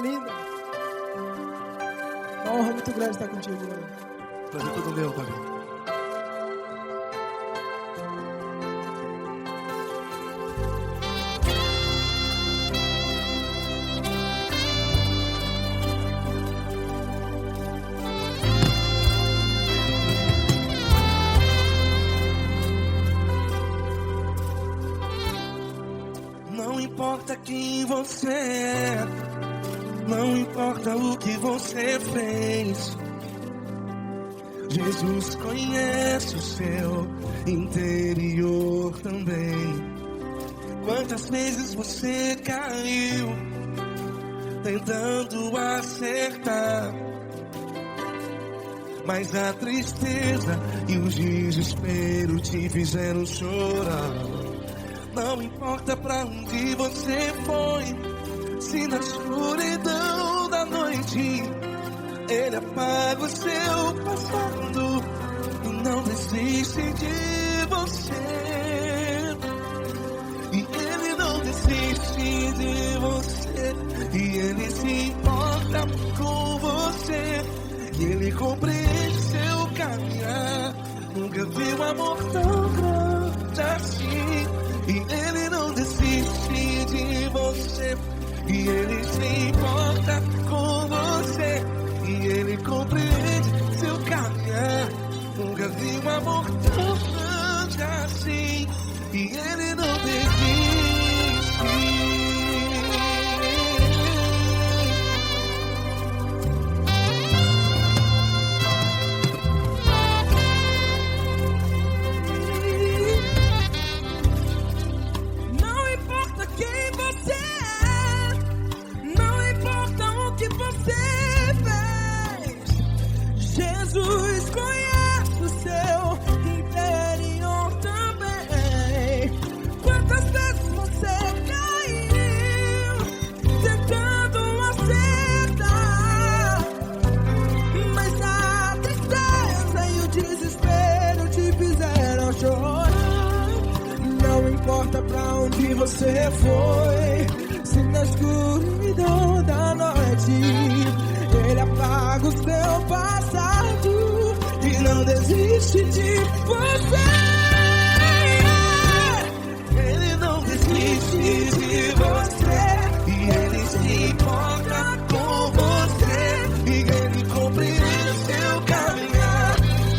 linda. Uma honra muito grande estar contigo hoje. Prazer todo meu, Pai. Não importa quem você é, não importa o que você fez, Jesus conhece o seu interior também. Quantas vezes você caiu tentando acertar, mas a tristeza e o desespero te fizeram chorar. Não importa pra onde você foi, se na escuridão da noite Ele apaga o seu passado e não desiste de você. E Ele não desiste de você, e Ele se importa com você, e Ele compreende seu caminhar. Nunca vi um amor tão grande assim. E Ele não desiste de você, e Ele se importa com você, e Ele compreende seu caminhar. Nunca vi um amor tão grande assim, e Ele não desiste. Jesus conhece o seu interior também. Quantas vezes você caiu tentando acertar, mas a tristeza e o desespero te fizeram chorar. Não importa pra onde você foi, se na escuridão da noite Ele apaga o seu passado e não desiste de você. Ele não desiste de você, e Ele se importa com você, e Ele compreende seu caminhar.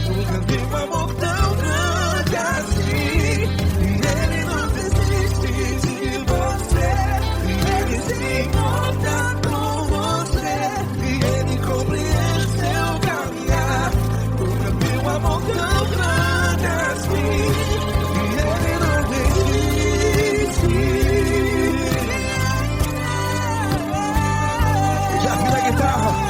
Nunca vi um amor tão grande assim. E Ele não desiste de você, e Ele se importa com você, e Ele compreende seu caminhar. Nunca vi um amor tão grande assim. E Ele não desiste. Já vi na guitarra.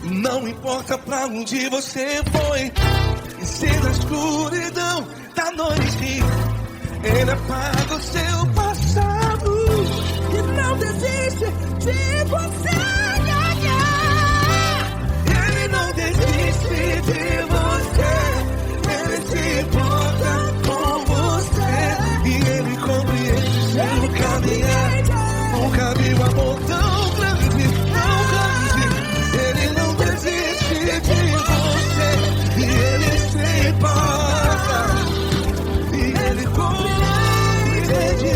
Não importa pra onde você foi, e se na escuridão da noite Ele apaga o seu passado E não desiste de você. Ele não desiste de você, Ele se importa com você, e Ele compreende seu caminhar. Nunca vi um amor tão grande, tão grande. Ele não desiste de você, e Ele se importa, e Ele compreende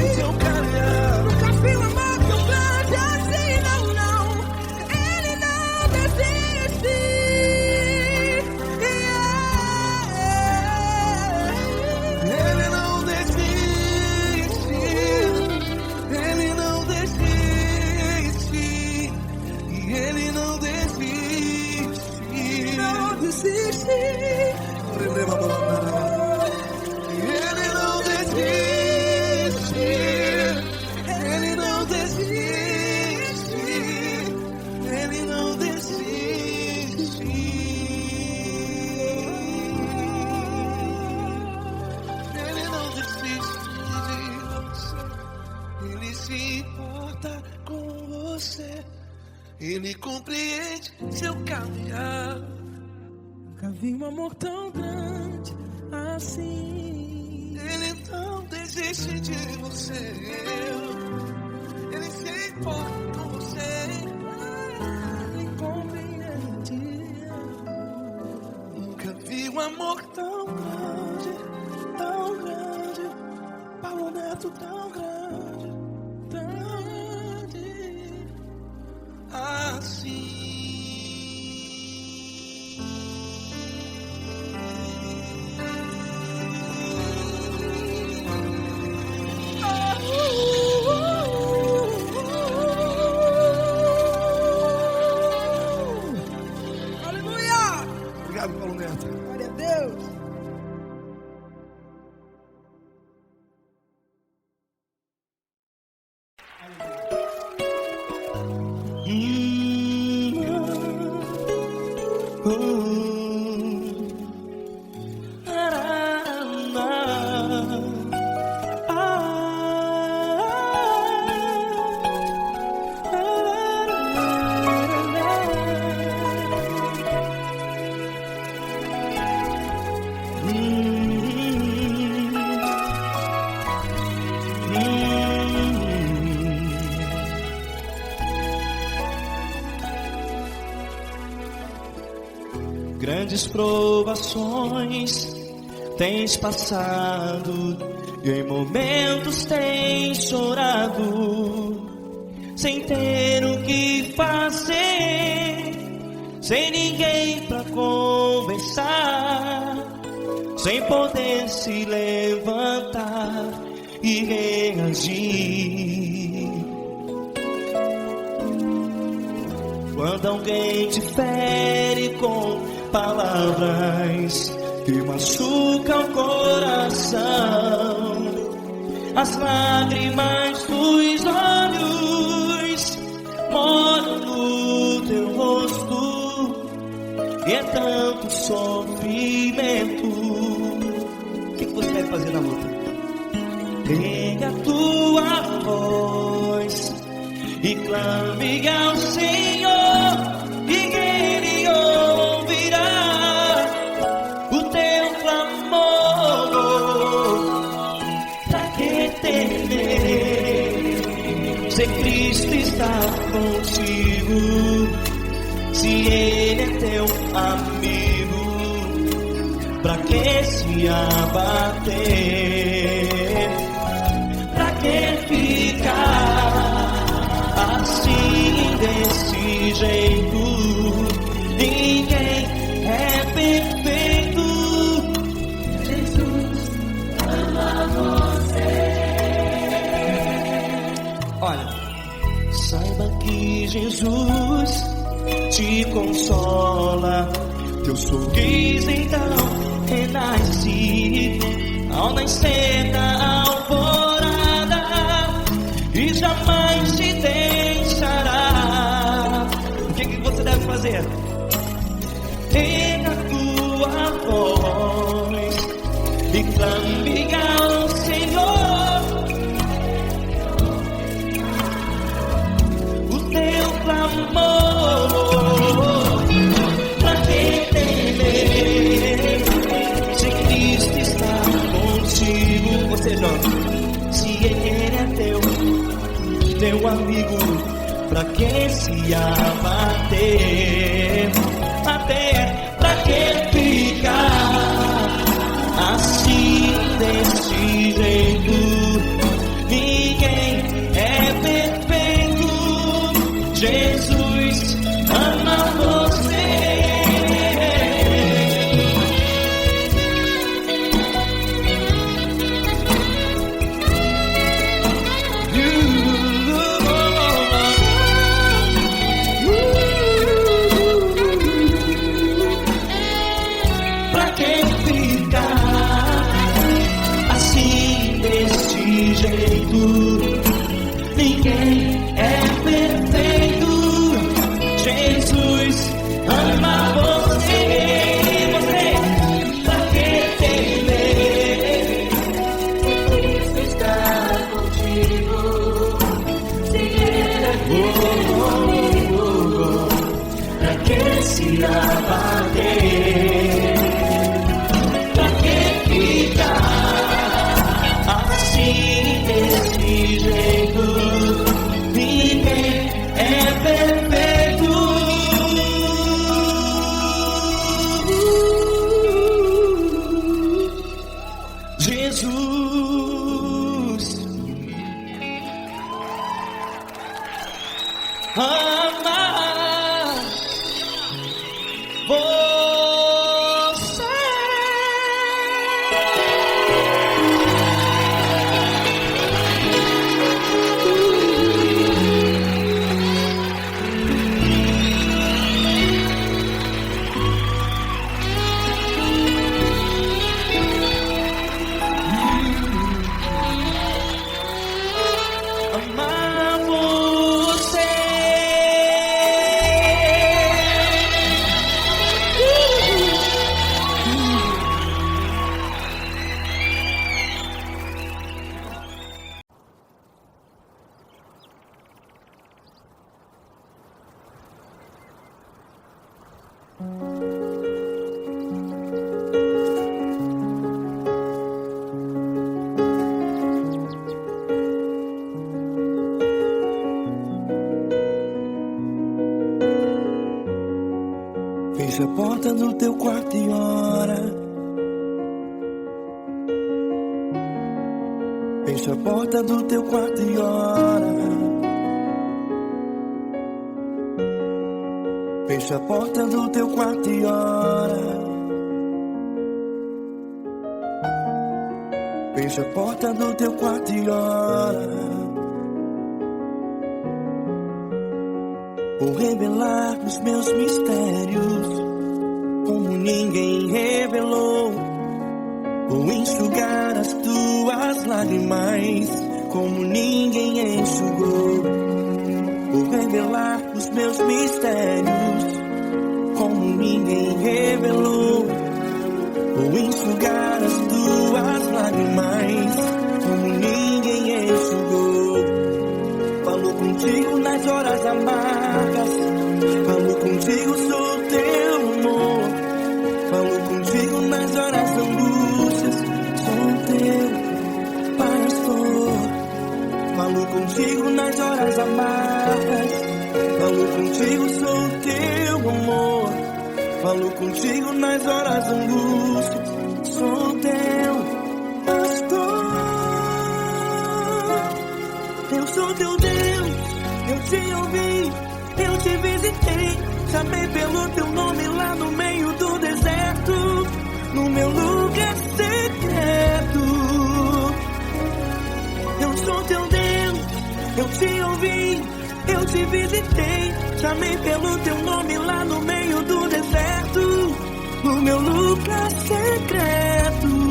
você. Ele compreende seu caminhar. Nunca vi um amor tão grande assim. Ele não desiste de você. Ele se importa com você. Ele compreende. Nunca vi um amor tão grande, tão grande. Paulo Neto tão grande, tão grande assim. Aleluia! Obrigado, Paulo Neto. Glória a Deus! Grandes provações tens passado e em momentos tens chorado, sem ter o que fazer, sem ninguém pra conversar, sem poder se levantar e reagir. Quando alguém te fere com palavras que machucam o coração, as lágrimas dos olhos moram no teu rosto, e é tanto sofrimento. O que você deve fazer na luta? Pega a tua voz e clame ao Senhor, e Ele ouvirá o teu clamor. Pra que temer, se Cristo está contigo, se Ele é teu amigo? Pra que se abater? Pra que ficar assim desse jeito? Ninguém é perfeito. Jesus ama você. Olha, saiba que Jesus te consola, teu sorriso então renasce ao nascer da alvorada, e jamais te deixará. O que você deve fazer? Pega a tua voz e clame ao Senhor, o teu clamor. Pra que temer, se Cristo está contigo? Ou seja, se Ele é teu amigo, pra que se abater? Até pra que ficar assim desse jeito? Ninguém é perfeito. Jesus ama você. se abater. Pra que ficar assim desse jeito? Ninguém é perfeito. Jesus ama você. Amar você. Fecha a porta do teu quarto e ora. Fecha a porta do teu quarto e ora. Fecha a porta do teu quarto e ora. Fecha a porta do teu quarto e ora. Vou revelar os meus mistérios, como ninguém revelou. Vou enxugar as tuas lágrimas, como ninguém enxugou. Vou revelar os meus mistérios, como ninguém revelou. Vou enxugar as tuas lágrimas, como ninguém enxugou. Falo contigo nas horas amargas, falo contigo, sou teu amor. Falo contigo nas horas angústias, sou teu pastor. Falo contigo nas horas amargas, falo contigo, sou teu amor. Falo contigo nas horas angústias, sou teu pastor. Eu sou teu Deus, eu te ouvi, eu te visitei. Chamei pelo teu nome lá no meio do deserto, no meu lugar secreto. Eu sou teu Deus, eu te ouvi, eu te visitei. Chamei pelo teu nome lá no meio do deserto, no meu lugar secreto.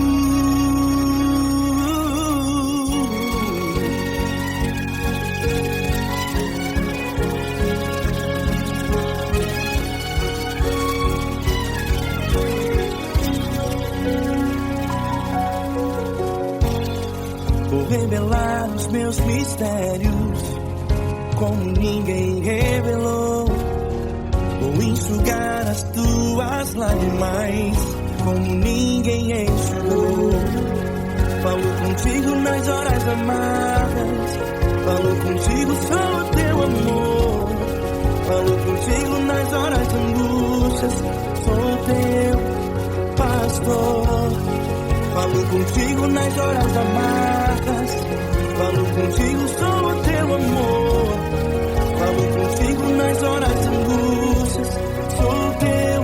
Vou revelar os meus mistérios, como ninguém revelou. Vou enxugar as tuas lágrimas, como ninguém enxugou. Falo contigo nas horas amargas, falo contigo, sou teu amor. Falo contigo nas horas angústias, sou teu pastor. Falo contigo nas horas amargas, falo contigo, sou teu amor. Falo contigo nas horas angústias, sou teu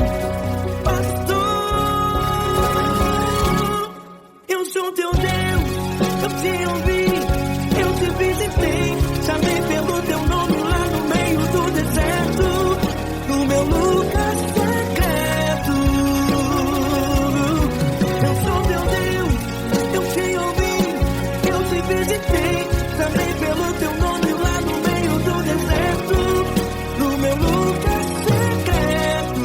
pastor. Eu sou teu Deus, eu te ouvi, eu te visitei. Chamei pelo teu nome lá no meio do deserto, no meu lugar secreto. Eu sou teu Deus, eu te ouvi, eu te visitei. Chamei pelo teu nome lá no meio do deserto, no meu lugar secreto.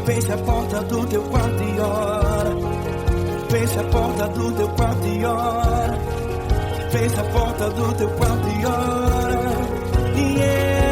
Fecha a porta do teu quarto e ora. Fecha a porta do teu quarto e ora. Fecha a porta do teu quarto e ora. Yeah.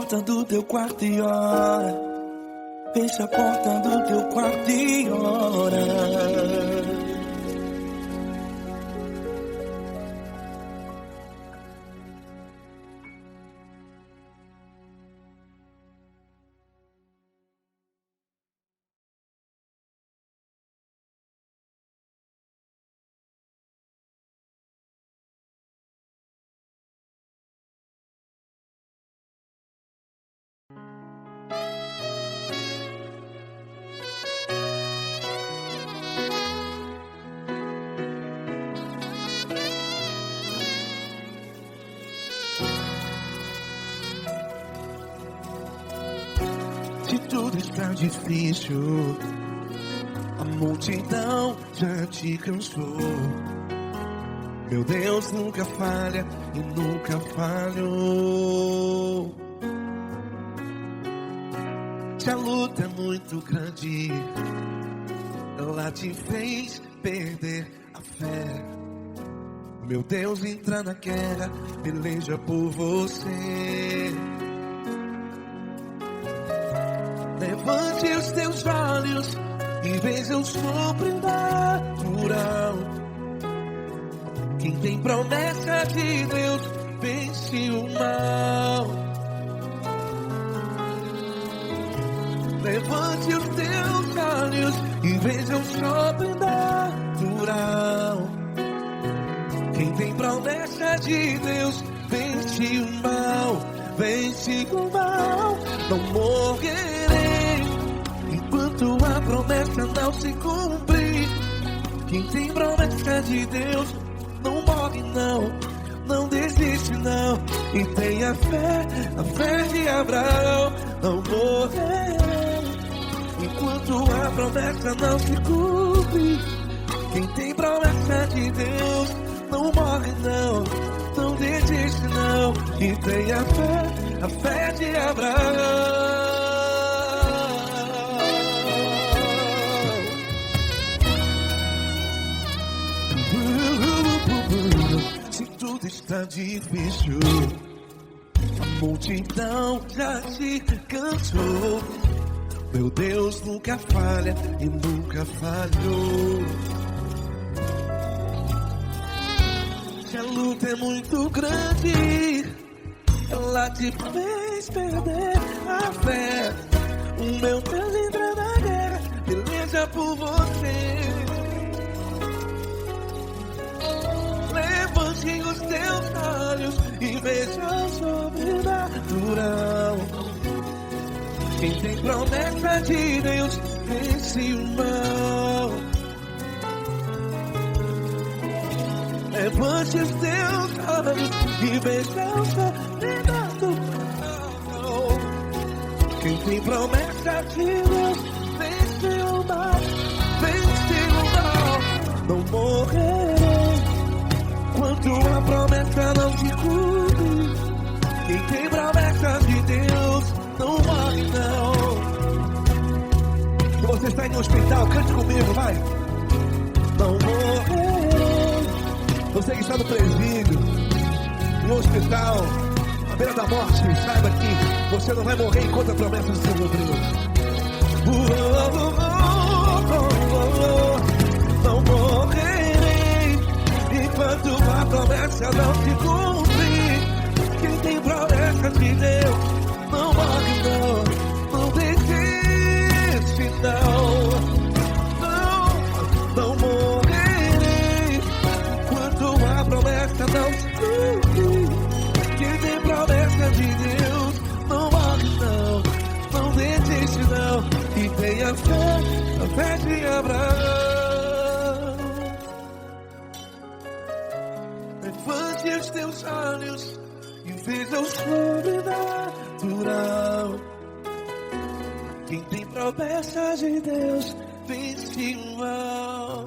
porta do teu quarto e ora. Fecha a porta do teu quarto e ora. Se tudo está difícil, a multidão já te cansou. Meu Deus nunca falha e nunca falhou. Se a luta é muito grande, ela te fez perder a fé. Meu Deus entra na guerra, peleja por você. Levante os teus olhos e veja o sobrenatural. Quem tem promessa de Deus vence o mal. Levante os teus olhos e veja o sobrenatural. Quem tem promessa de Deus vence o mal. Vence o mal. Não morrerei enquanto a promessa não se cumprir. Quem tem promessa de Deus não morre não, não desiste não. E tenha fé, a fé de Abraão. Não morrerei enquanto a promessa não se cumpre. Quem tem promessa de Deus não morre não, não desiste não. E tenha fé, a fé de Abraão. Se tudo está difícil, a multidão já te cansou. Meu Deus nunca falha e nunca falhou. Se a luta é muito grande, ela te fez perder a fé. O meu Deus entra na guerra, peleja por você. Levante os teus olhos e veja o sobrenatural. Quem tem promessa de Deus vence o mal. Levante os teus olhos e veja o sobrenatural. Quem tem promessa de Deus vence o mal. Vence o mal. Não morrerei enquanto a promessa não se cumpre. Quem tem promessa de Deus não morre não. Se você está em um hospital, cante comigo, vai. Não morrerei. Você que está no presídio, no hospital, à beira da morte, saiba que você não vai morrer enquanto a promessa não se cumpriu. Não morrerei enquanto a promessa não se cumprir. Quem tem promessa de Deus não morre não, não desiste não. Não morrerei enquanto a promessa não se cumprir. Quem tem promessa de Deus não morre não, não desiste não. E tenha fé, a fé de Abraão. Levante os teus olhos e veja o sobrenatural. Quem tem promessa de Deus vence o mal.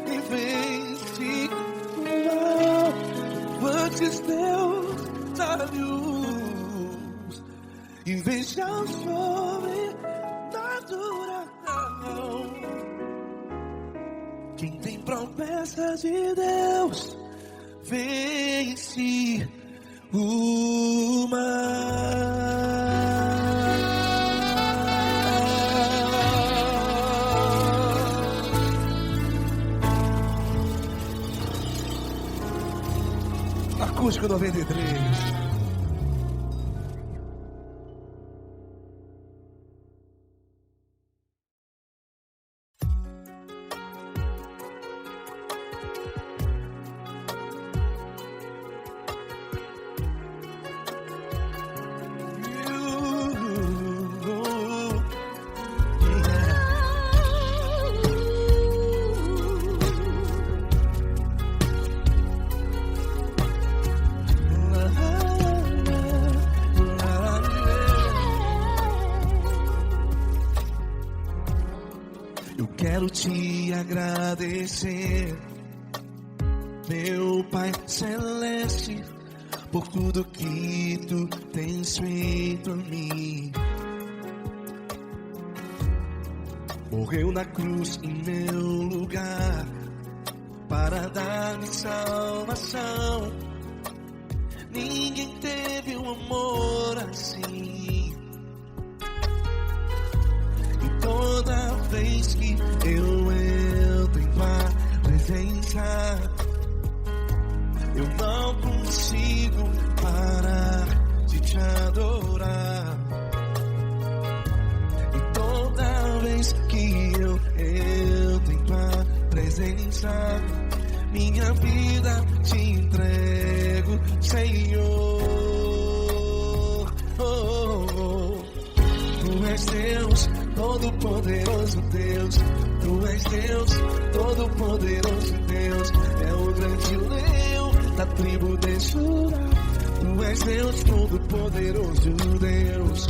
E vence o mal. Levante os teus olhos e veja o sobrenatural. Quem tem promessa de Deus vence o mar. Acústico 93. Quero te agradecer, meu Pai Celeste, por tudo que tu tens feito a mim. Morreu na cruz em meu lugar, para dar-me salvação. Ninguém teve um amor assim. E toda vez que eu entro em tua presença, eu não consigo parar de te adorar. E toda vez que eu entro em tua presença, minha vida te entrego, Senhor. Tu és Deus, Todo-Poderoso Deus. Tu és Deus, Todo-Poderoso Deus. É o grande leão da tribo de Judá. Tu és Deus, Todo-Poderoso Deus.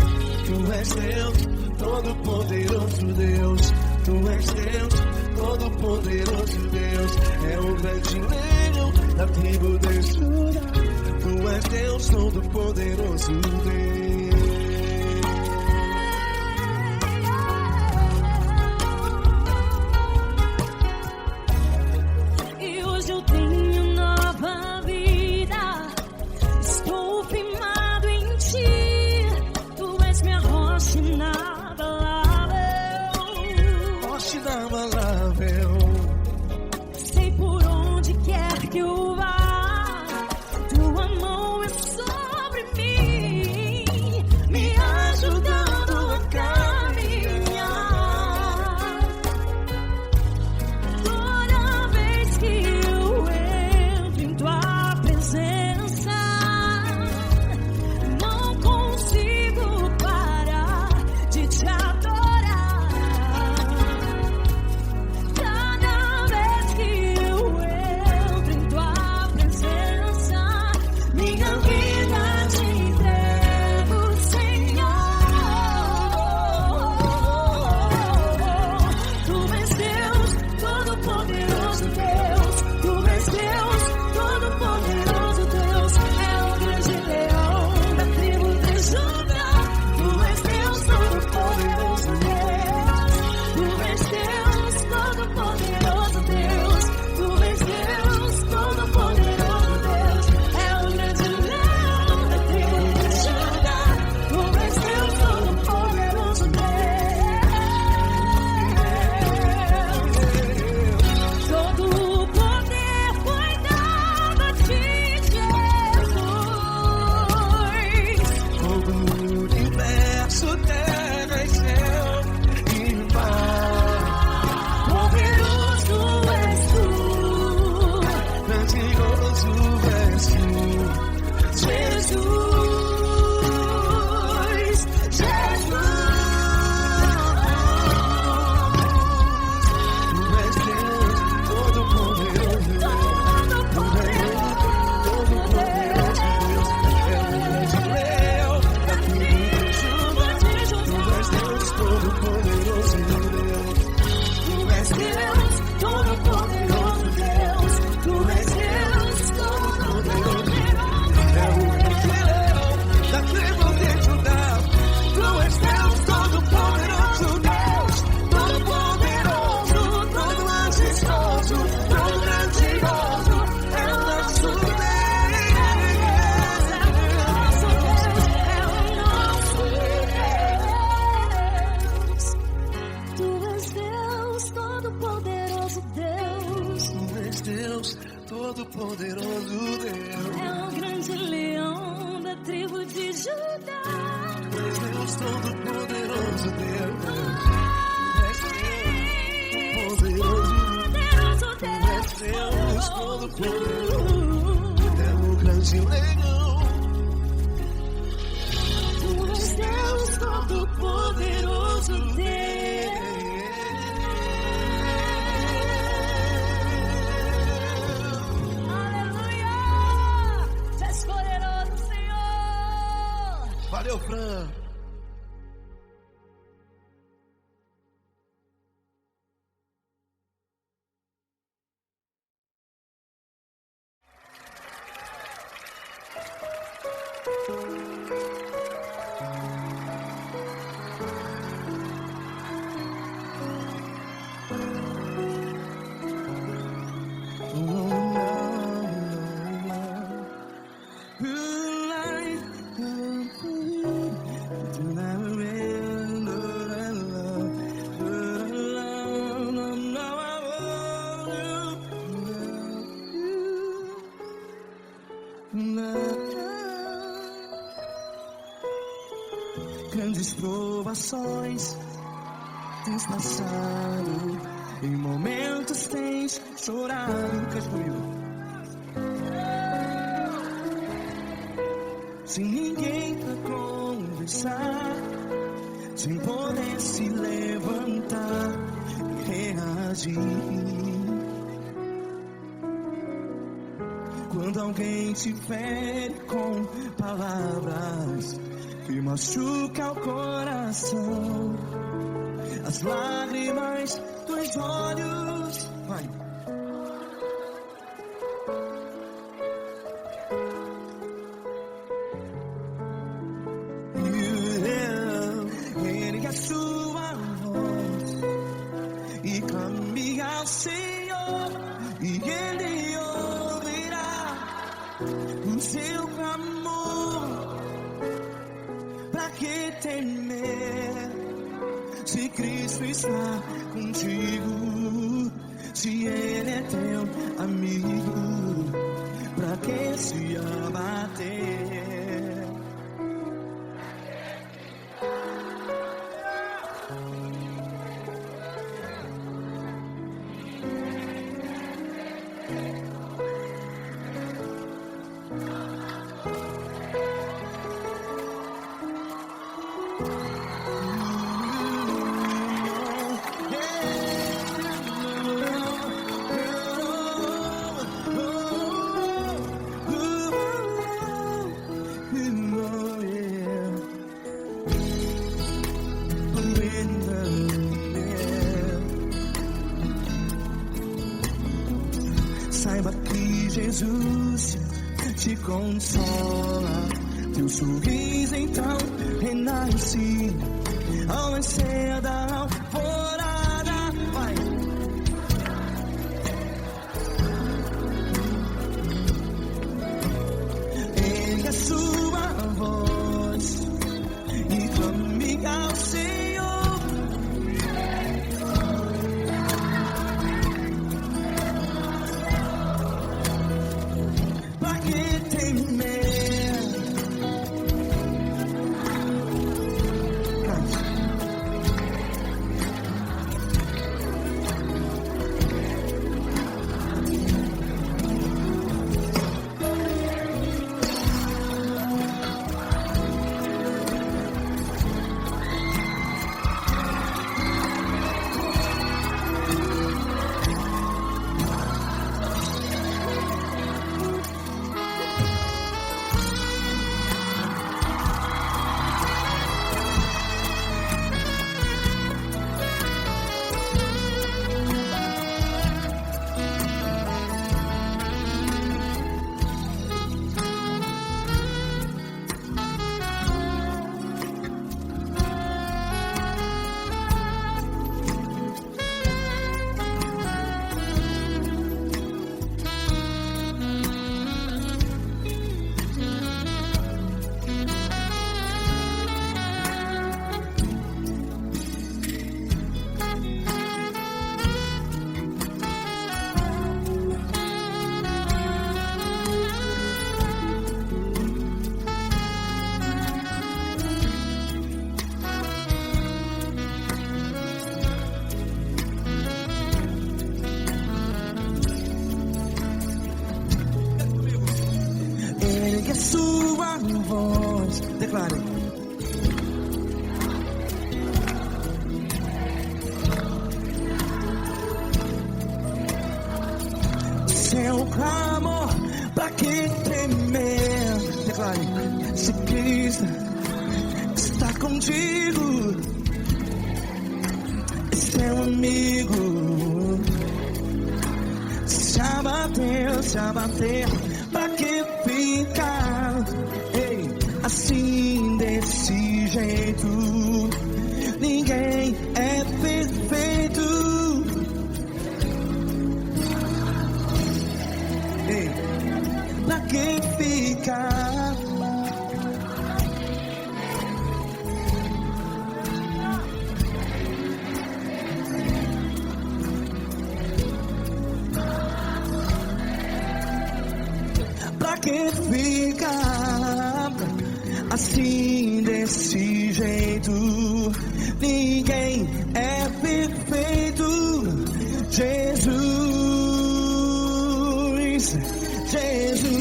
Tu és Deus, Todo-Poderoso Deus. Tu és Deus, Todo-Poderoso Deus. É o grande leão da tribo de Judá. Tu és Deus, Todo-Poderoso Deus. Sei por onde quer que eu vá, tua mão é sobre mim, me ajudando a caminhar. Toda vez que eu entro em tua presença, não consigo parar de te adorar. todo-poderoso Deus. É o grande leão da tribo de Judá. Deus todo-poderoso Deus. Deus todo-poderoso. É o grande leão. Deus todo-poderoso Deus. Aleluia! Tu és poderoso, Senhor. Valeu, Fran. Grandes provações tens passado, em momentos tens chorado. Cante comigo. Sem ninguém pra conversar, sem poder se levantar e reagir. Quando alguém te fere com palavras que machuca o coração, as lágrimas dos olhos, vai. Ergue a sua voz e clame ao Senhor, e Ele ouvirá o seu clamor. Pra que temer, se Cristo está contigo? Se Ele é teu amigo, pra que se abater? Saiba que Jesus te consola, teu sorriso então renasce ao nascer da alvorada. Vai. Ergue a sua voz e clame ao Senhor. Pra que temer? Cante. Declare. Seu clamor, pra que temer? Declare. Se Cristo está contigo, seu amigo. Se abater, pra que ficar? Ei, assim desse jeito, ninguém é perfeito. Ei, pra que ficar? Pra que ficar assim desse jeito? Ninguém é perfeito. Jesus, Jesus.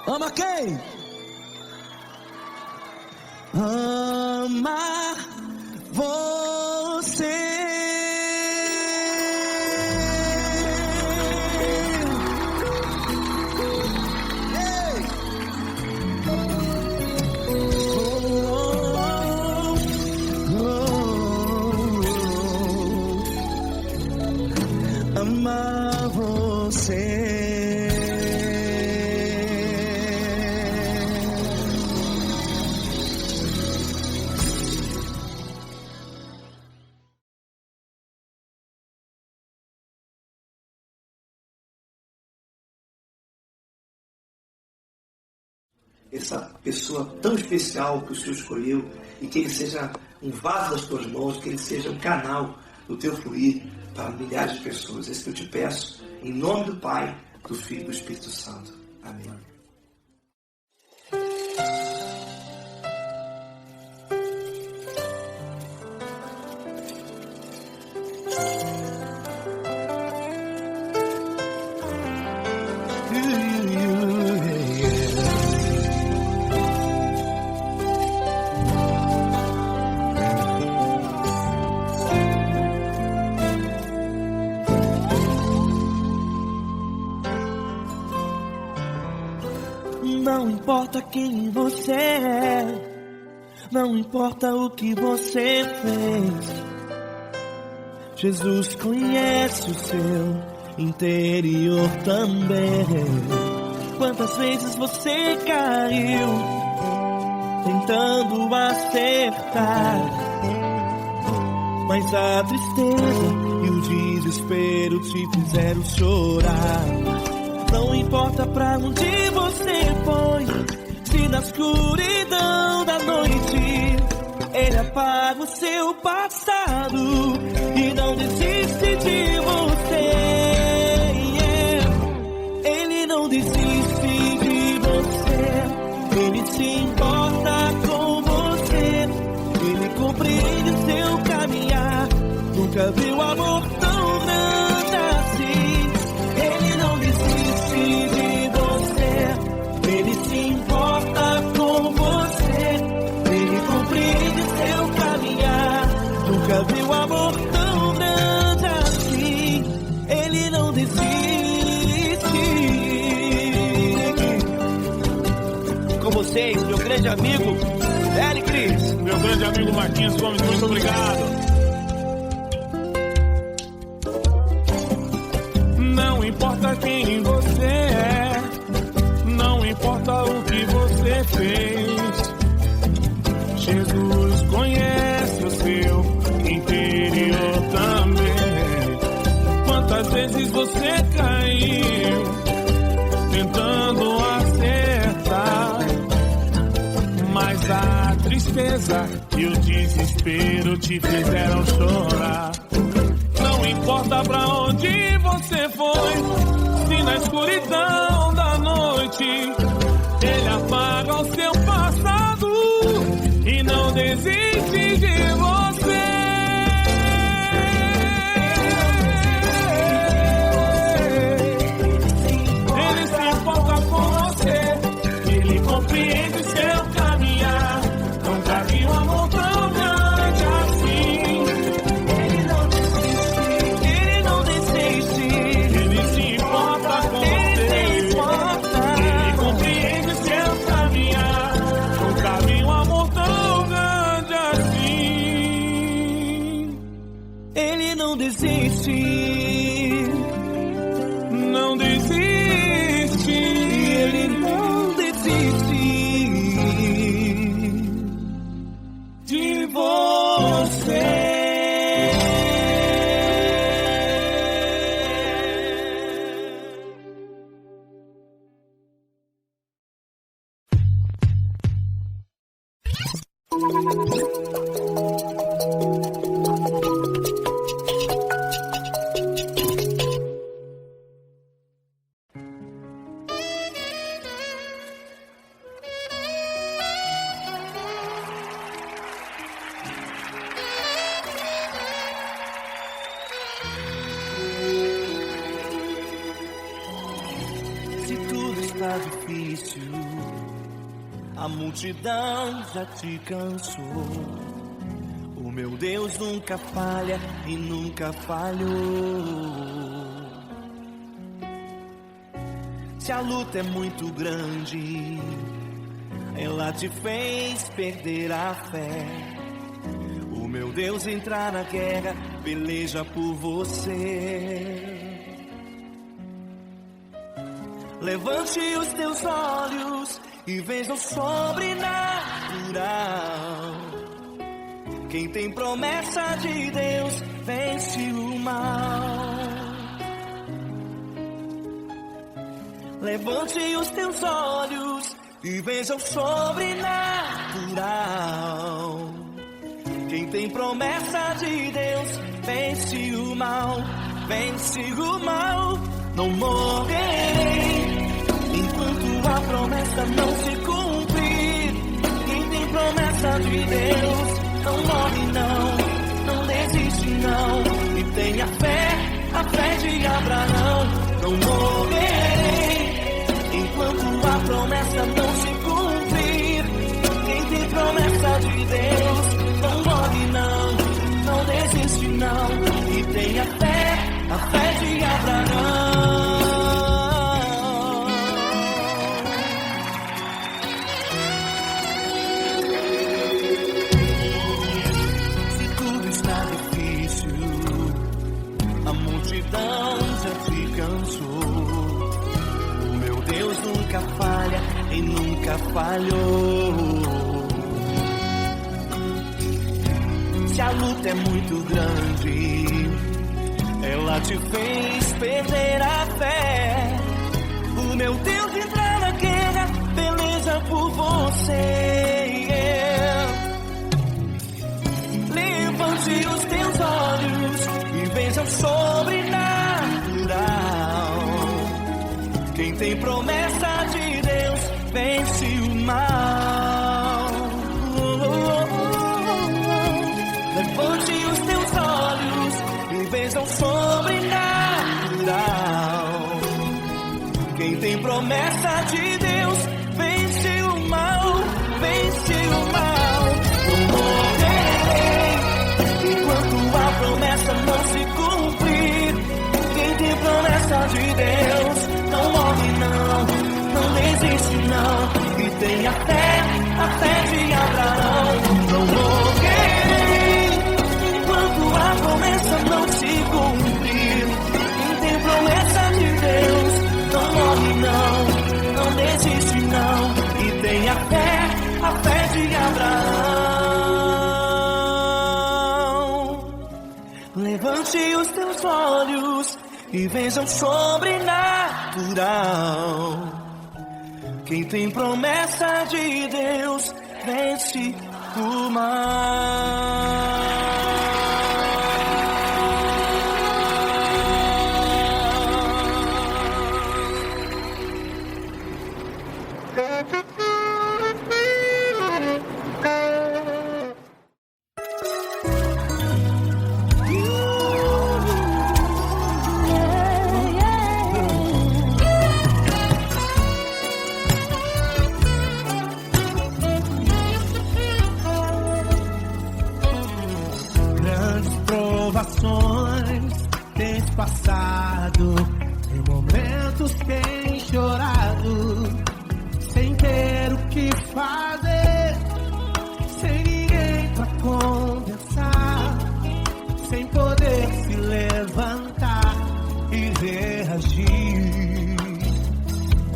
Ama quem? Ama você. Ei. Ama você. Essa pessoa tão especial que o Senhor escolheu, e que ele seja um vaso das tuas mãos, que ele seja um canal do teu fluir para milhares de pessoas. É isso que eu te peço, em nome do Pai, do Filho e do Espírito Santo. Amém. Não importa quem você é, não importa o que você fez, Jesus conhece o seu interior também. Quantas vezes você caiu tentando acertar, mas a tristeza e o desespero te fizeram chorar. Não importa pra onde você foi, se na escuridão da noite Ele apaga o seu passado e não desiste de você. Ele não desiste de você, Ele se importa com você, Ele compreende o seu caminhar. Nunca viu amor tão grande assim. Ele não desiste de você, Ele se importa com você, Ele compreende seu caminhar. Nunca viu amor tão grande assim. Ele não desiste. Com vocês, meu grande amigo L. Cris. Meu grande amigo Marquinhos Gomes, muito obrigado. Não importa quem você é, não importa o que você fez, Jesus conhece o seu interior também. Quantas vezes você caiu tentando acertar, mas a tristeza e o desespero te fizeram chorar. Não importa pra onde você foi, se na escuridão da noite Ele apaga o seu passado e não desiste de você. desiste, não desiste, ele não desiste de você. Se tudo está difícil, a multidão já te cansou. O meu Deus nunca falha e nunca falhou. Se a luta é muito grande, ela te fez perder a fé. O meu Deus entrar na guerra, peleja por você. Levante os teus olhos e veja o sobrenatural. Quem tem promessa de Deus vence o mal. Levante os teus olhos e veja o sobrenatural. Quem tem promessa de Deus vence o mal, vence o mal. Não morrerei enquanto a promessa não se cumprir. Quem tem promessa de Deus não morre não, não desiste não. E tenha fé, a fé de Abraão. Não morrerei enquanto a promessa não se cumprir. Quem tem promessa de Deus não morre não, não desiste não. E tenha fé, a fé de Abraão. Se tudo está difícil, a multidão já te cansou. O meu Deus nunca falha e nunca falhou. Se a luta é muito grande, ela te fez perder a fé. O meu Deus entrar na guerra, peleja por você. Levante os teus olhos e veja o sobrenatural. Quem tem promessa de Deus vence o mal. Levante os teus olhos e veja o sobrenatural. Quem tem promessa de Deus vence o mal, vence o mal. Não morrerei enquanto a promessa não se cumprir. Quem tem promessa de Deus não morre não, não desiste não. E tenha fé, a fé de Abraão. Não morrerei enquanto a promessa não se cumprir. Quem tem promessa de Deus não morre não, não desiste não. E tenha fé, a fé de Abraão. Levante os teus olhos e veja o sobrenatural. Quem tem promessa de Deus vence o mal. Tens passado, em momentos tens chorado, sem ter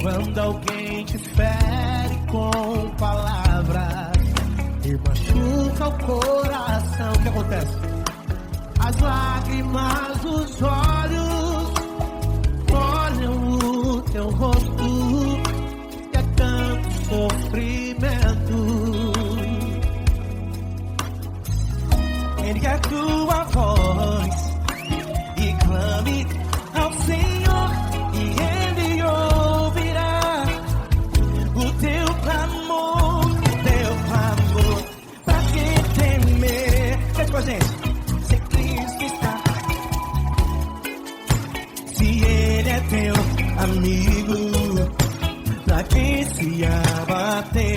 Quando alguém te fere com palavras e machuca o coração, o que acontece? As lágrimas dos olhos olham o teu rosto e é tanto sofrimento. Ergue a tua voz e clame ao Senhor e Ele ouvirá o teu clamor, pra que temer? Cante com a gente. Se Cristo está, se Ele é teu amigo, pra que se abater?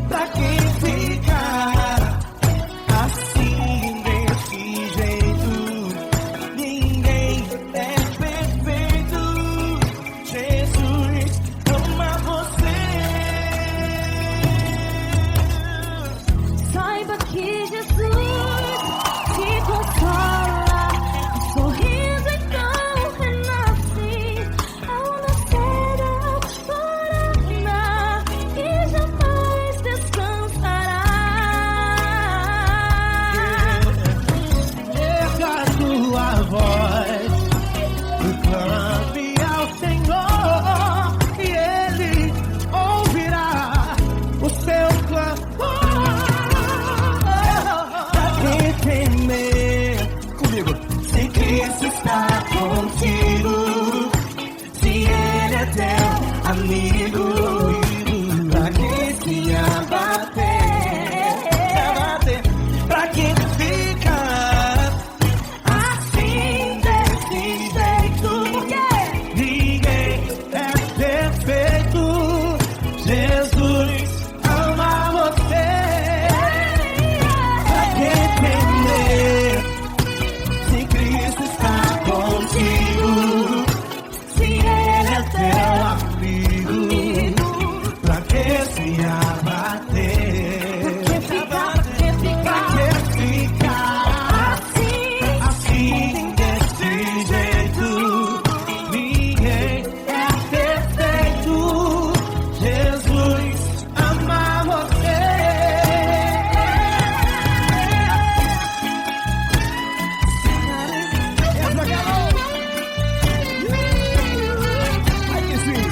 Pra que ficar assim desse jeito? Ninguém é perfeito. Jesus ama você. Saiba que Jesus te consola, o sorriso então renasce ao nascer ao chorar e jamais descansará. Erga a tua voz e clame ao Senhor e Ele ouvirá o seu clamor. Pra que temer? Comigo. Se Cristo está contigo, se Ele é teu amigo, pra que se abater? Pra que ficar assim desse jeito? Ninguém é perfeito. Jesus ama você. Pra que temer? Se Cristo está contigo, se Ele é teu amigo, pra que se abater? Pra que ficar assim desse jeito? Ninguém é perfeito. Jesus ama você. Ai que sim.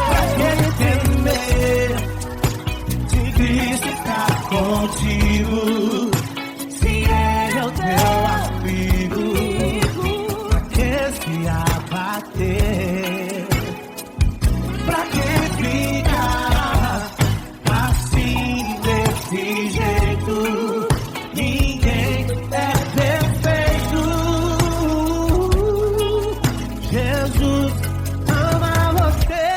Pra que temer? Se Cristo está contigo, se Ele é o teu amigo, pra que se abater? Pra que ficar assim desse jeito? Ninguém é perfeito. Jesus ama você.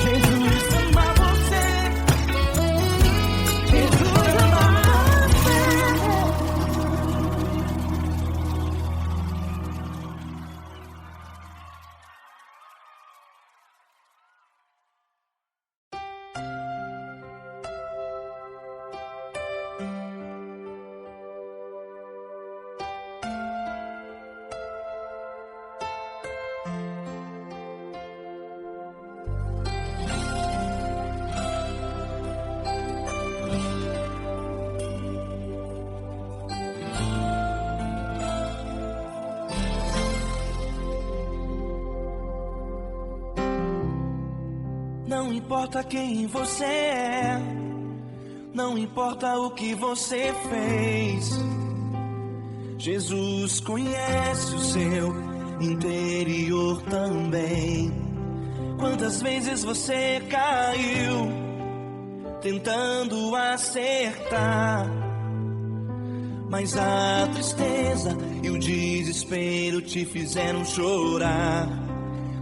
Jesus ama você. Jesus ama você. Não importa quem você é, não importa o que você fez, Jesus conhece o seu interior também. Quantas vezes você caiu tentando acertar, mas a tristeza e o desespero te fizeram chorar.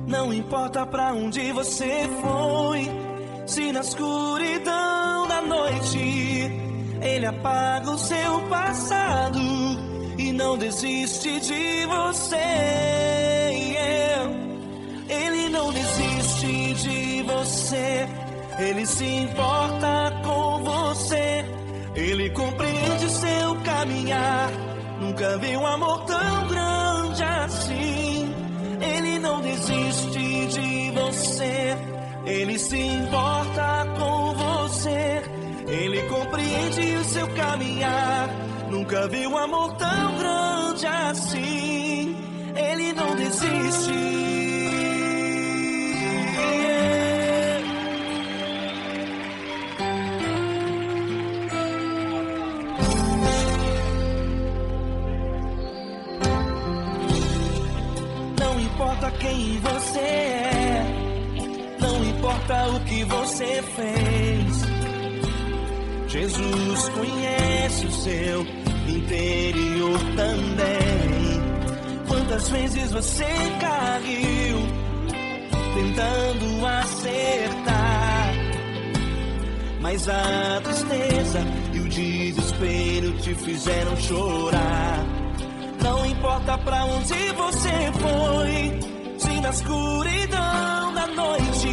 Não importa pra onde você foi, se na escuridão da noite Ele apaga o seu passado e não desiste de você. Ele não desiste de você. Ele se importa com você. Ele compreende seu caminhar. Nunca vi um amor tão grande assim. Ele não desiste de você. Ele se importa com você. Ele compreende o seu caminhar. Nunca vi um amor tão grande assim. Ele não desiste. Não importa quem você é, não importa o que você fez, Jesus conhece o seu interior também. Quantas vezes você caiu tentando acertar, mas a tristeza e o desespero te fizeram chorar. Não importa pra onde você foi, se na escuridão da noite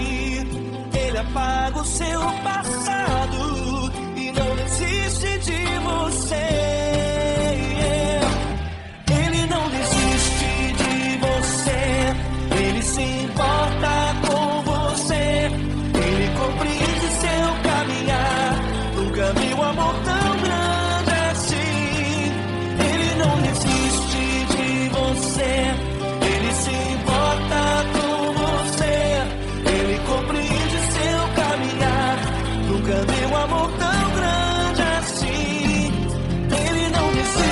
Ele apaga o seu passado e não desiste de você. Ele não desiste de você. Ele se importa com você. Ele compreende seu caminhar. Nunca vi um amor tão grande assim. Ele não desiste de você. Ele se importa com você. Ele compreende seu caminhar. Nunca vi um amor tão grande assim. Ele não desiste.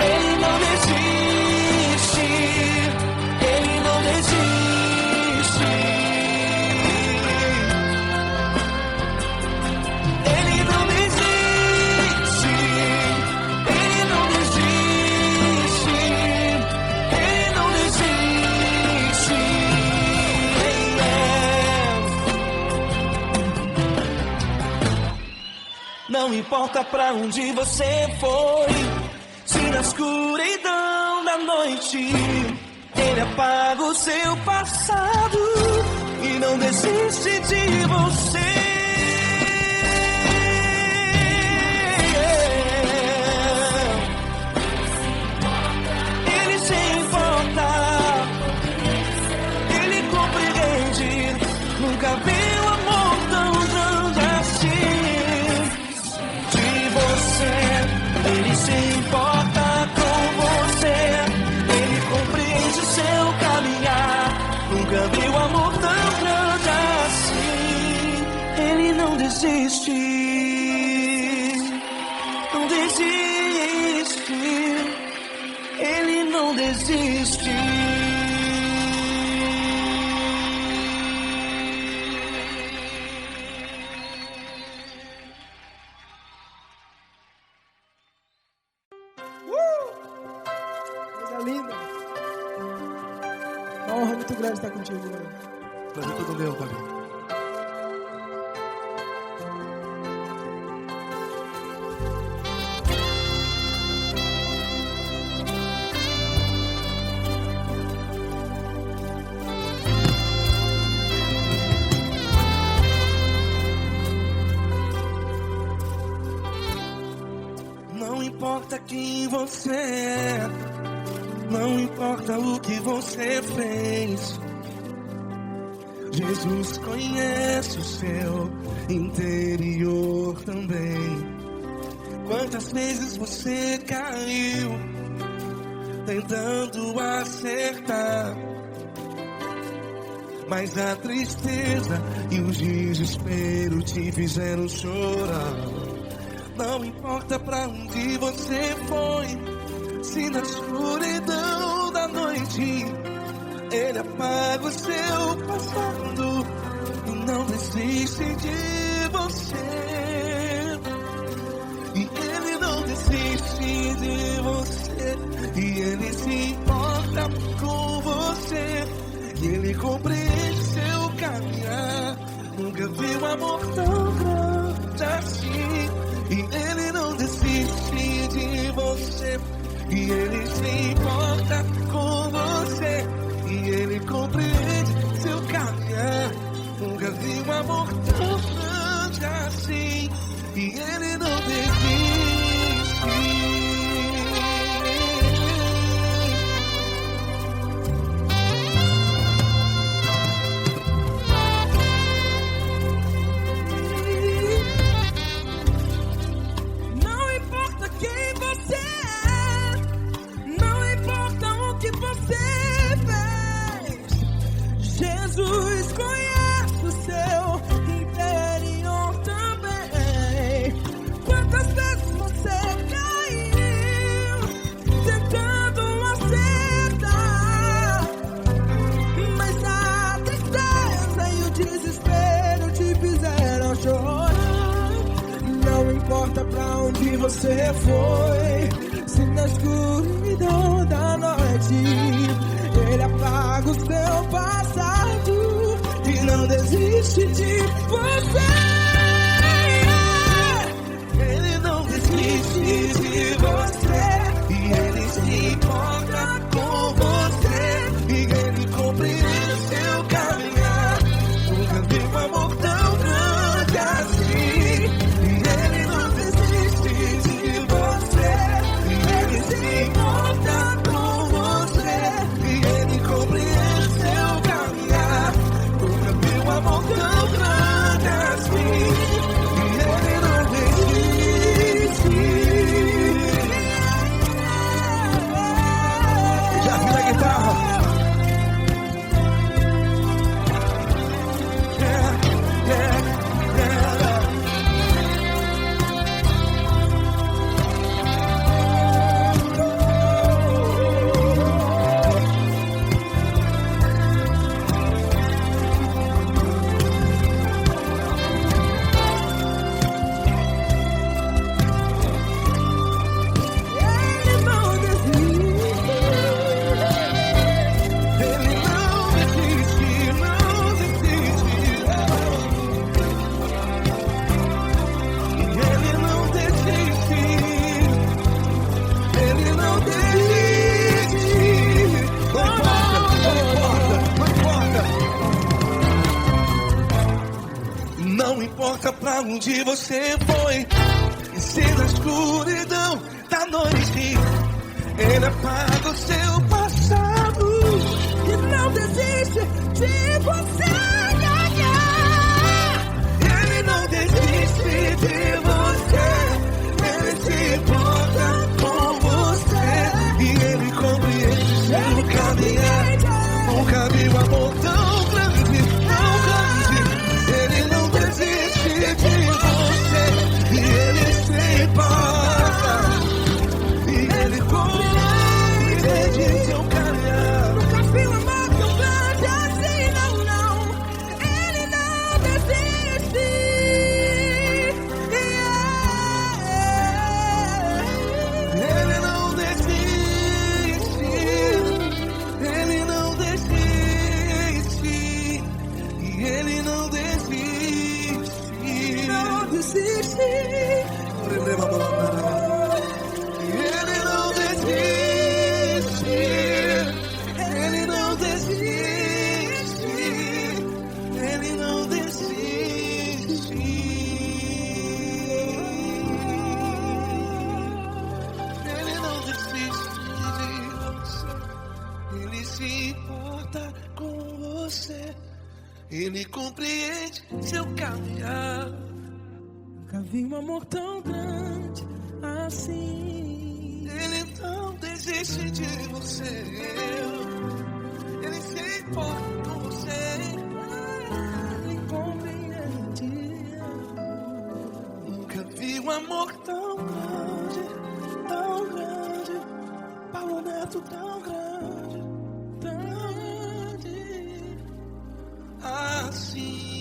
Ele não desiste. Ele não desiste. Ele não desiste. Ele não desiste. Ele não desiste. Ele não desiste. Não importa pra onde você foi, se na escuridão da noite Ele apaga o seu passado e não desiste de você. Ele se importa, Ele compreende. Nunca vi um amor tão grande assim de você. Ele se importa com você. Ele compreende o seu caminhar. Nunca vi um amor tão grande assim. Ele não desiste. Não desiste. Ele não desiste. Coisa linda. Uma honra muito grande estar contigo, mano. Prazer todo meu, Fabinho. Não importa quem você é, não importa o que você fez, Jesus conhece o seu interior também. Quantas vezes você caiu tentando acertar, mas a tristeza e o desespero te fizeram chorar. Não importa pra onde você foi, se na escuridão da noite Ele apaga o seu passado e não desiste de você. desiste de você, e Ele se importa com você, e Ele compreende seu caminhar. Nunca vi um amor tão grande assim, e Ele não desiste de você, e Ele se importa com você, e Ele compreende seu caminhar. Nunca vi um amor tão grande assim, e Ele não desiste. Não importa quem você é, não importa o que você fez, Jesus conhece o seu interior também. Quantas vezes você caiu tentando acertar, mas a tristeza e o desespero te fizeram chorar. Não importa pra onde você foi, se na escuridão da noite Ele apaga o seu passado e não desiste de você. Ele não desiste de você, e Ele se importa com você, e Ele compreende seu caminhar. Nunca vi um amor tão grande assim, e Ele não desiste de você, e Ele se importa com você, e Ele compreende seu caminhar. Nunca vi um amor tão grande assim, e Ele não desiste. Já vi a guitarra. Ele não desiste. Ele não desiste, não desiste. Ele não desiste. Ele não desiste. Não importa pra onde você foi, e se na escuridão da noite Ele apaga o seu passado. E não desiste de você. Ele não desiste de você, Ele se importa com você, e Ele compreende seu caminhar. Nunca vi um amor tão grande, tão grande. Ele não desiste de você, e Ele se importa, e Ele compreende seu caminhar. Nunca vi um amor tão grande assim, não, não. Ele não desiste. Ele não desiste, Ele não desiste, e Ele não desiste. Não desiste. Ele não desiste, Ele não desiste, Ele não desiste. Ele não desiste de você, Ele se importa com você, Ele compreende seu caminhar. Nunca vi um amor tão grande assim. Ele não desiste de você, Ele se importa com você, Ele compreende. nunca vi um amor tão grande, tão grande. Paulo Neto tão grande, tão grande assim.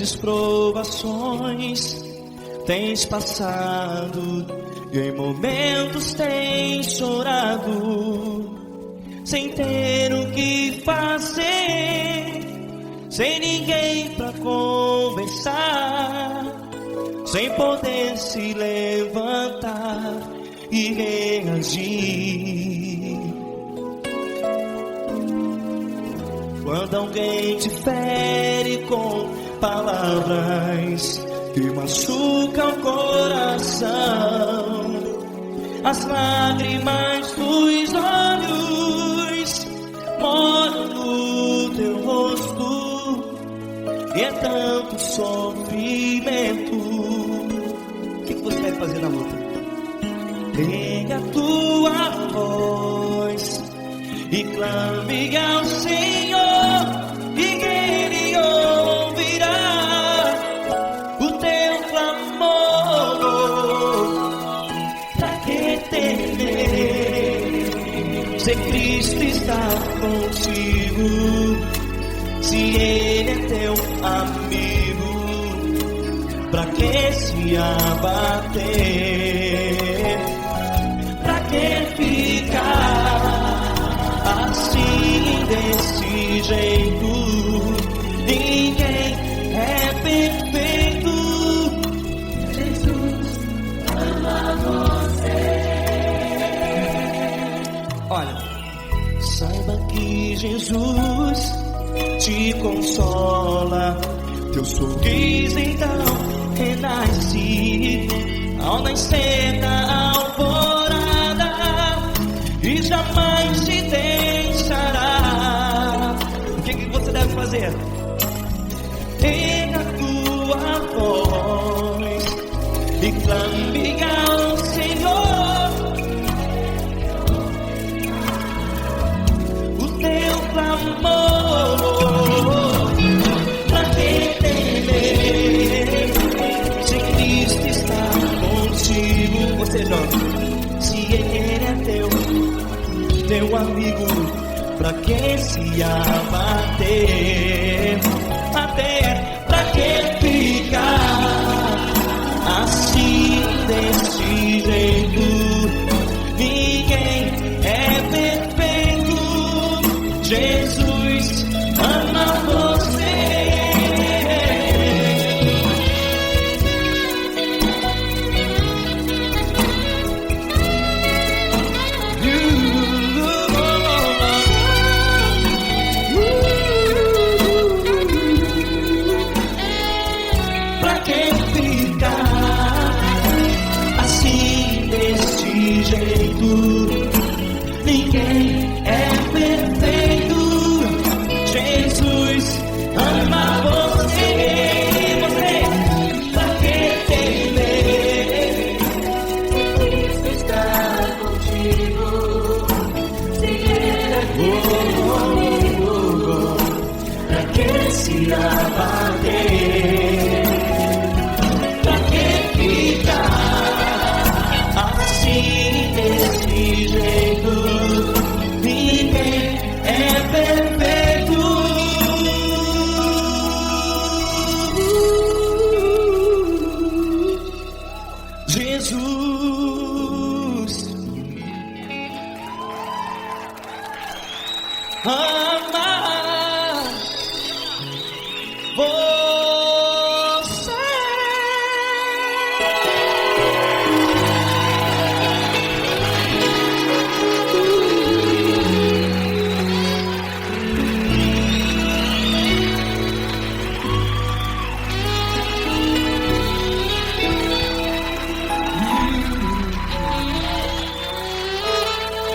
grandes provações tens passado e em momentos tens chorado, sem ter o que fazer, sem ninguém pra conversar, sem poder se levantar e reagir. Quando alguém te fere com palavras que machucam o coração, as lágrimas dos olhos molham no teu rosto, e é tanto sofrimento. O que você vai fazer na luta? Pega a tua voz e clame ao Senhor, e Ele ouvirá o teu clamor. Pra que temer, se Cristo está contigo, se Ele é teu amigo? Pra que se abater? Pra que ficar assim desse jeito? Ninguém é perfeito. Jesus ama você. Olha, saiba que Jesus te consola, teu sorriso então renasce ao nascer da alvorada, e jamais te deixará. O que você deve fazer? Erga a tua voz e clame ao Senhor, o teu clamor. Pra que temer, se Cristo está contigo? Você joga. Se Ele é teu amigo, pra que se abater? Pra que ficar assim desse jeito? Ninguém é perfeito. Jesus ama você. Ninguém é perfeito. Jesus ama você. Pra que temer? Cristo está contigo. Se Ele é comigo, pra que se abater? Pra que ficar assim desse jeito? Ninguém é perfeito. Jesus ama você.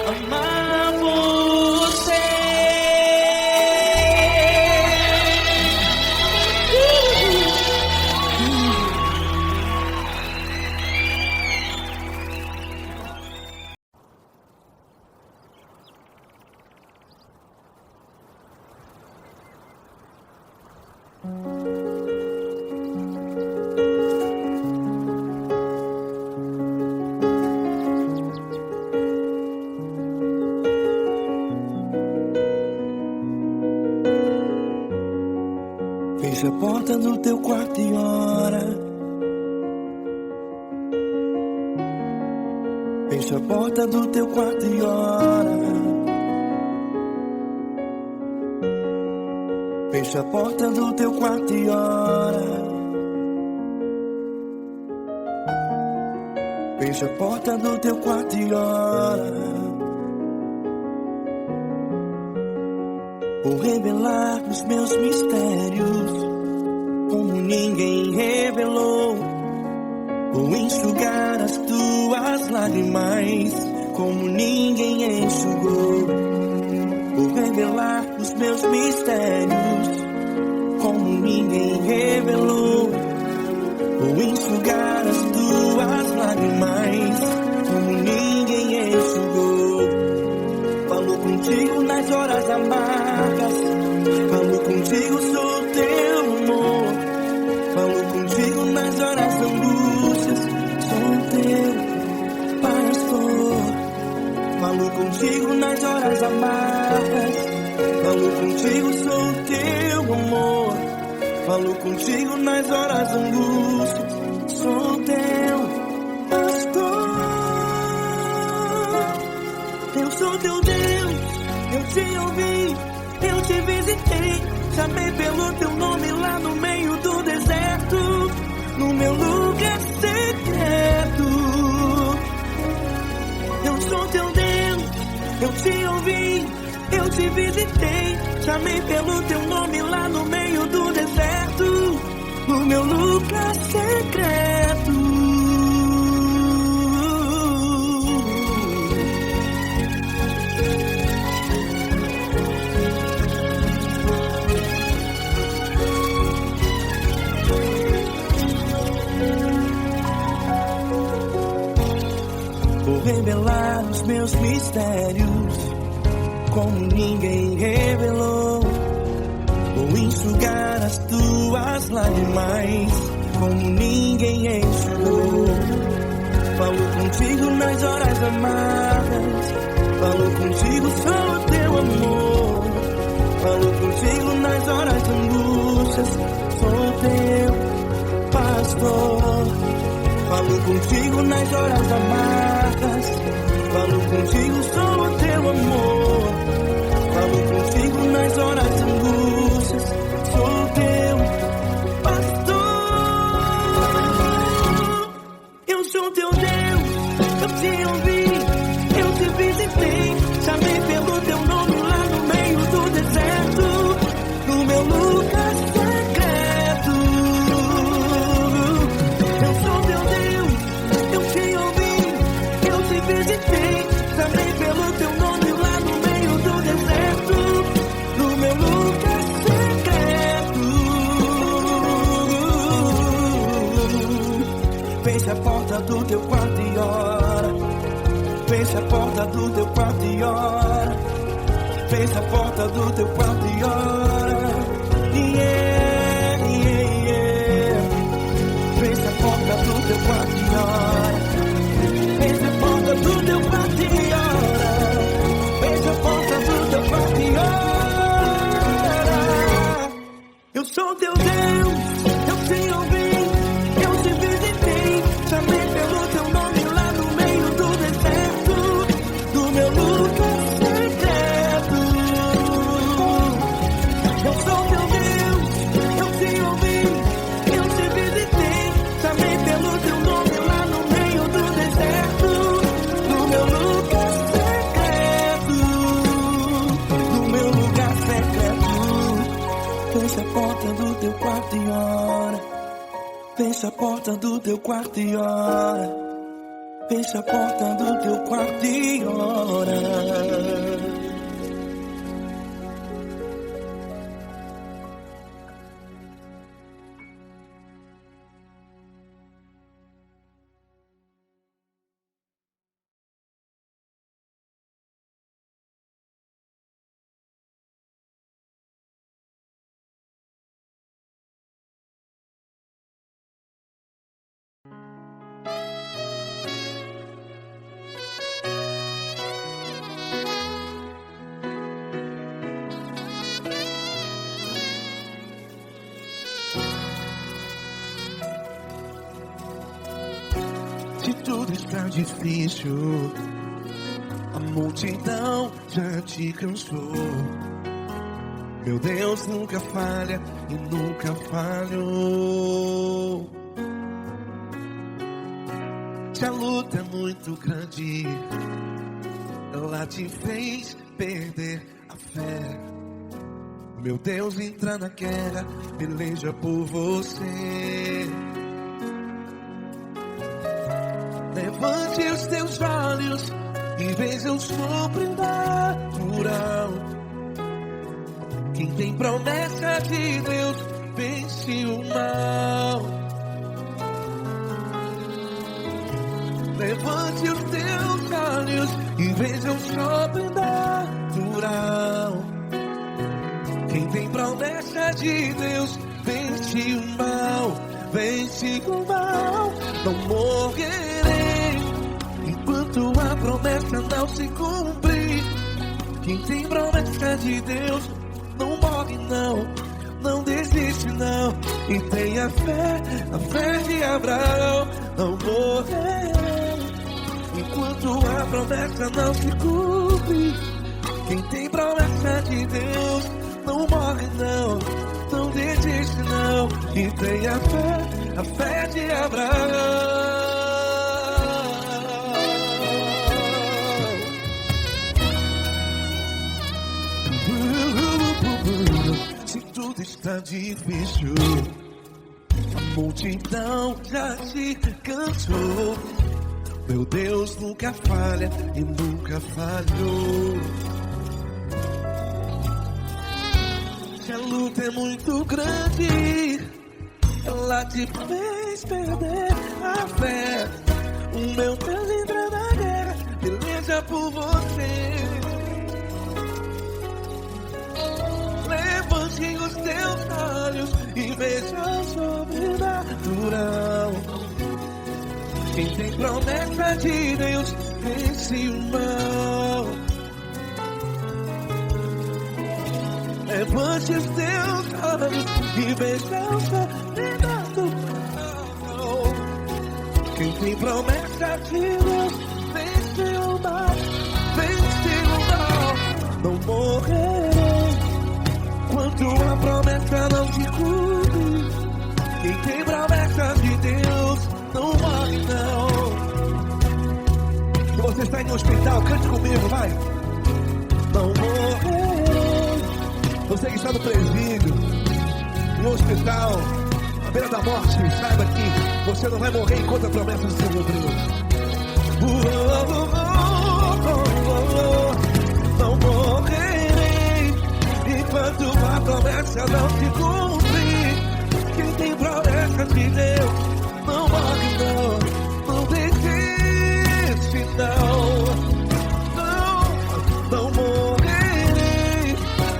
Amar você. porta do teu quarto e ora. Fecha a porta do teu quarto e ora. Fecha a porta do teu quarto e ora. Fecha a porta do teu quarto e ora. Vou revelar os meus mistérios como ninguém revelou. Vou enxugar as tuas lágrimas como ninguém enxugou. Vou revelar os meus mistérios como ninguém revelou. Vou enxugar as tuas lágrimas como ninguém enxugou. Falo contigo nas horas amargas, falo contigo, sou teu amor. Falo contigo nas horas da angústias, sou teu pastor. Falo contigo nas horas amargas, falo contigo, sou teu amor. Falo contigo nas horas da angústia, sou teu pastor. Eu sou teu Deus, eu te ouvi, eu te visitei. Chamei pelo teu nome lá no meio do deserto, no meu lugar secreto. Eu sou teu Deus, eu te ouvi, eu te visitei. Chamei pelo teu nome lá no meio do deserto, no meu lugar secreto. Vou revelar os meus mistérios como ninguém revelou. Vou enxugar as tuas lágrimas como ninguém enxugou. Falo contigo nas horas amargas, falo contigo, sou teu amor. Falo contigo nas horas de angústias, sou teu pastor. Falo contigo nas horas amargas, falo contigo, sou teu amor. Falo contigo nas horas de angústias, sou teu pastor. Eu sou teu Deus, eu te ouvi, eu te visitei. Chamei pelo teu nome lá no meio do deserto, no meu lugar secreto. Eu sou teu Deus, eu te ouvi, eu te visitei. Chamei pelo teu nome lá no meio do deserto, no meu lugar secreto. Fecha a porta do teu quarto e ora. Fecha a porta do teu quarto e ora. Fecha a porta do teu quarto e ora. Yeah, yeah, yeah. Fecha a porta do teu quarto e ora. Fecha a porta do teu quarto e ora. Fecha a porta do teu quarto e ora. Eu sou teu Deus, eu te ouvi, eu te visitei. Chamei pelo teu nome lá no meio do deserto, do meu lugar secreto. Eu sou teu Deus, eu te ouvi, eu te visitei. Chamei pelo teu nome lá no meio do deserto, no meu lugar secreto, no meu lugar secreto. Fecha a porta do teu quarto e ora. Fecha a porta do teu quarto e ora. Fecha a porta do teu quarto e ora. Se tudo está difícil, a multidão já te cansou. Meu Deus nunca falha e nunca falhou. Se a luta é muito grande, ela te fez perder a fé. Meu Deus entra na guerra, peleja por você. Levante os teus olhos e veja o sobrenatural. Quem tem promessa de Deus vence o mal. Levante os teus olhos e veja o sobrenatural. Quem tem promessa de Deus vence o mal. Vence o mal. Não morrerei enquanto a promessa não se cumprir. Quem tem promessa de Deus não morre não, não desiste não. E tenha fé, a fé de Abraão. Não morrerei enquanto a promessa não se cumpre. Quem tem promessa de Deus não morre não, não desiste não. E tenha fé, a fé de Abraão. Se tudo está difícil, a multidão já se cansou. Meu Deus nunca falha e nunca falhou. Se a luta é muito grande, ela te fez perder a fé. O meu Deus entra na guerra, peleja por você. Levante os teus olhos e veja o sobrenatural. Quem tem promessa de Deus vence o mal. Levante os teus olhos e veja o sobrenatural. Quem tem promessa de Deus vence o mal. Vence o mal. Não morrerei enquanto a promessa não se cumpre. Quem tem promessa de Deus não morre não. Se você está em um hospital, cante comigo, vai. Não morrerei. Você que está no presídio, no hospital, à beira da morte, saiba que você não vai morrer enquanto a promessa não se cumpriu. Não morrerei enquanto a promessa não se cumprir. Quem tem promessa de Deus não morre não, não desiste não. Não morrerei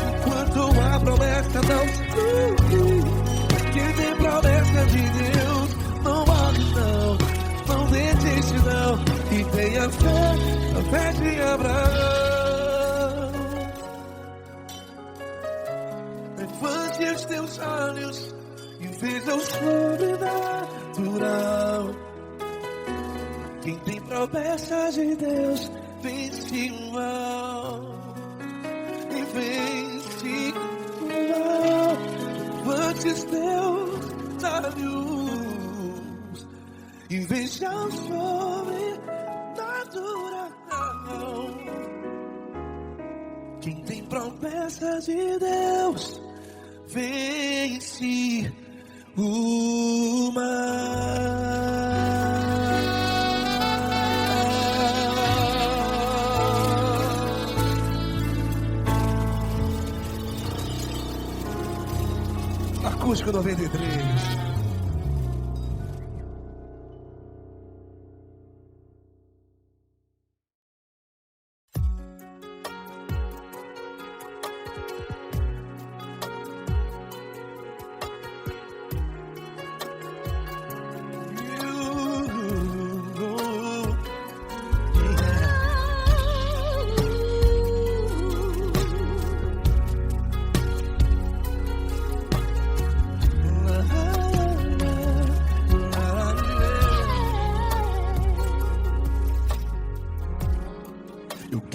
enquanto a promessa não se cumprir. Quem tem promessa de Deus não morre não, não desiste não. E tenha fé, a fé de Abraão. Levante os teus olhos e veja o sobrenatural. Quem tem promessa de Deus vence o mal. E vence o mal. Levante os teus olhos e veja o sobrenatural. Quem tem promessa de Deus vence o mal. Acústico 93.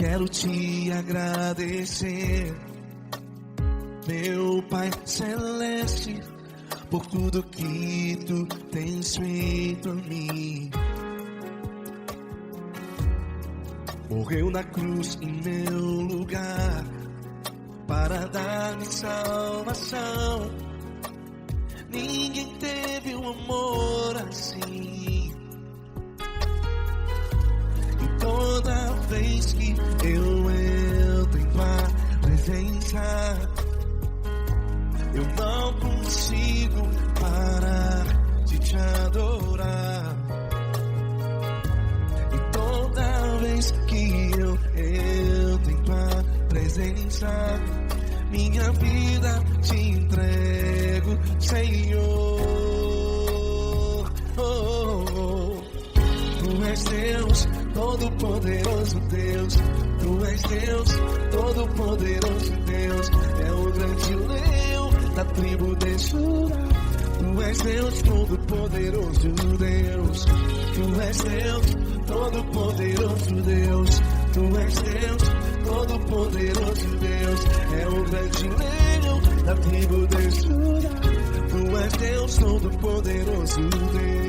quero te agradecer, meu Pai Celeste, por tudo que tu tens feito a mim. Morreu na cruz em meu lugar para dar-me salvação. Ninguém teve um amor assim. E toda vez que eu entro em tua presença, eu não consigo parar de te adorar. E toda vez que eu entro em tua presença, minha vida te entrego, Senhor. Tu és Deus, Todo-Poderoso Deus. Tu és Deus, Todo-Poderoso Deus. É o grande leão da tribo de Judá. Tu és Deus, Todo-Poderoso Deus. Tu és Deus, Todo-Poderoso Deus. Tu és Deus, Todo-Poderoso Deus. É o grande leão da tribo de Judá. Tu és Deus, Todo-Poderoso Deus.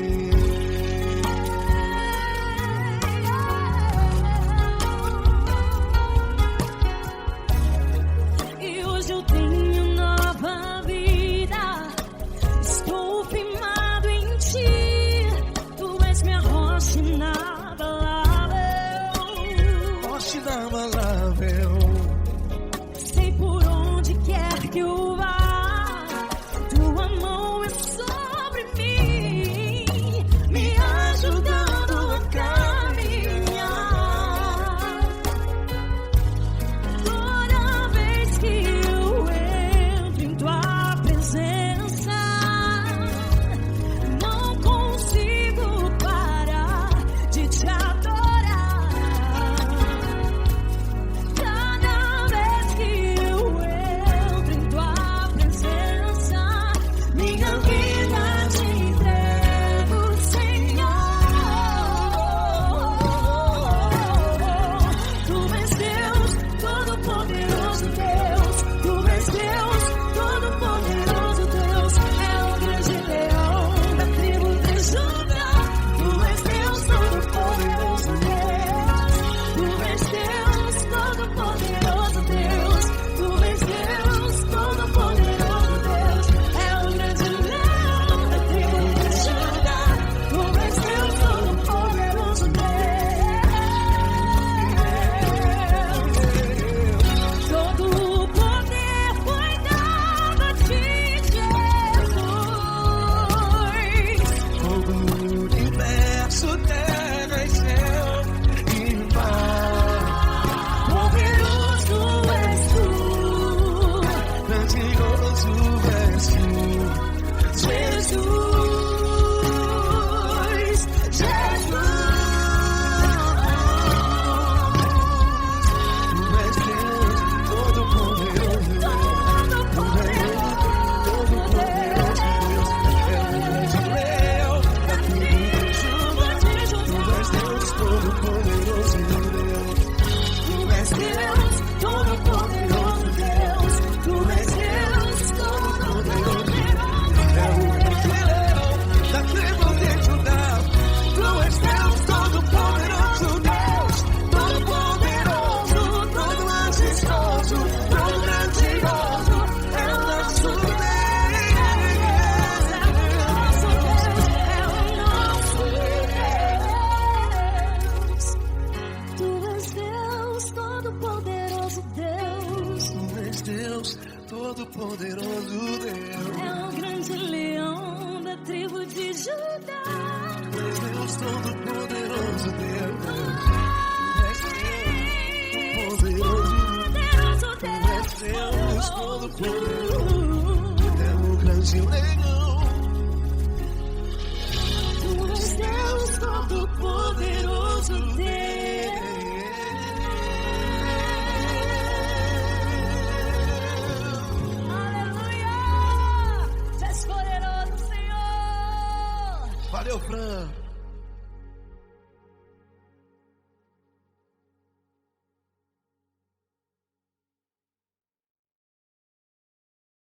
E hoje eu tenho nova vida. Estou firmado em ti. Tu és minha rocha inabalável. Rocha inabalável. Sei por onde quer que eu vá, tua mão é sobre mim, me ajudando a caminhar. Toda vez que eu entro em tua presença, não consigo parar de te adorar. Cada vez que eu entro em tua presença, minha vida te entrego, Senhor. Tu és Deus, Todo-Poderoso Deus. Tu és Deus, Todo-Poderoso Deus. É o grande leão da tribo de Judá. Tu és Deus, Todo-Poderoso Deus. Tu és Deus, Todo-Poderoso Deus. Tu és Deus, Todo-Poderoso Deus. É o grande leão da tribo de Judá. Tu és Deus, Todo-Poderoso Deus. Todo o poder foi dado a ti, Jesus. Todo o universo, terra e céu e mar. Poderoso és tu, Grandioso és tu, Jesus. Jesus. tu és Deus, Todo-Poderoso Deus. Tu és Todo-Poderoso Deus. É o grande leão da tribo de Judá. Tu és Deus, Todo-Poderoso Deus. Tu és Deus, Todo-Poderoso Deus. Tu és Deus, Todo-Poderoso Deus. É o grande leão da tribo de Judá. Tu és Deus, Todo-Poderoso Deus. Todo-Poderoso, todo majestoso, todo grandioso. É o nosso Deus. Tu és Deus, Todo-Poderoso Deus. Tu és Deus, Todo-Poderoso Deus. É o grande leão da tribo de Judá. Tu és Deus, Todo-Poderoso Deus. Tu és Deus, Poderoso Tu és Deus, Todo-Poderoso. É o grande leão. Tu és Deus, Todo-Poderoso Deus. Aleluia! Tu és poderoso, Senhor. Valeu, Fran.